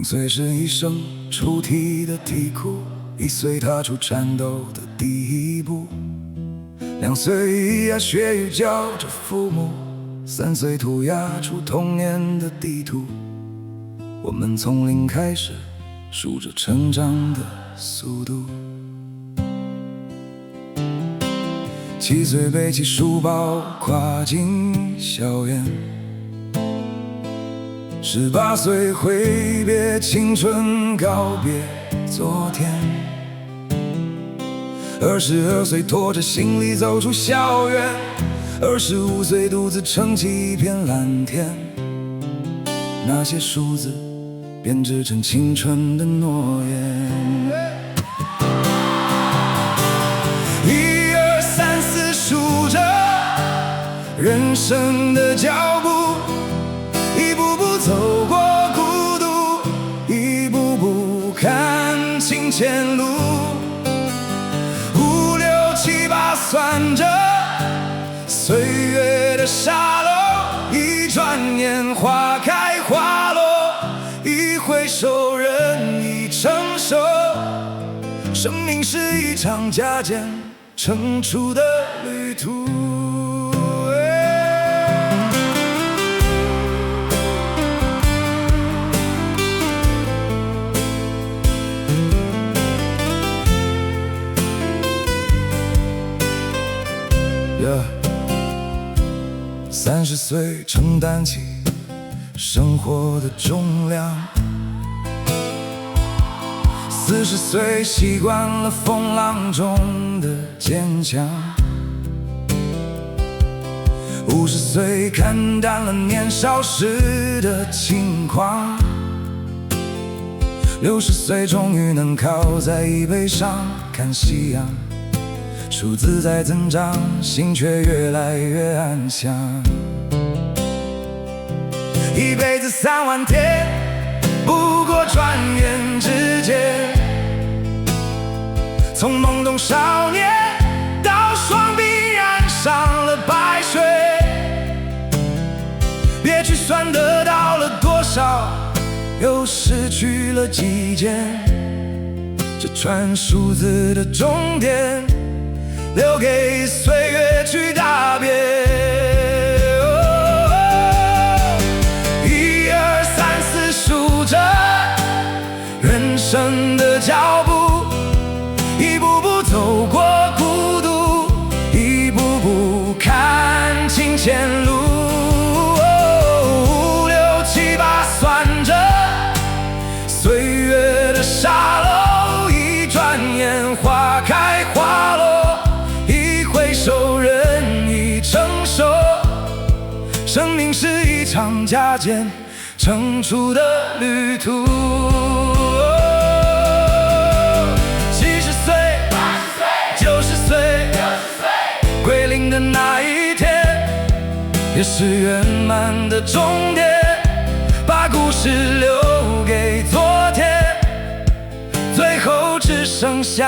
岁是一生出题的题库，1岁踏出战斗的第一步，2岁咿呀学语叫着父母，3岁涂鸦出童年的地图。我们从零开始，数着成长的速度。7岁背起书包跨进校园，18岁挥别青春，告别昨天。22岁拖着行李走出校园，25岁独自撑起一片蓝天。那些数字编织成青春的诺言。1、2、3、4数着人生的脚步，一步步走过孤独，一步步看清前路。5、6、7、8算着岁月的沙漏，一转眼花开花落，一回首人已成熟。生命是一场加减乘除的旅途。30岁承担起生活的重量，40岁习惯了风浪中的坚强，50岁看淡了年少时的轻狂，60岁终于能靠在椅背上看夕阳。数字在增长，心却越来越安详。一辈子3万天，不过转眼之间。从懵懂少年到双臂染上了白雪，别去算得到了多少，又失去了几件。这串数字的终点，留给岁月去答辩。1、2、3、4数着人生的脚步，一步步走过孤独，一步步看清前路。5、6、7、8算着岁月的沙漏，一转眼花开花落。手人已成熟，生命是一场加减乘除的旅途。70岁、80岁、90岁，归零的那一天，也是圆满的终点。把故事留给昨天，最后只剩下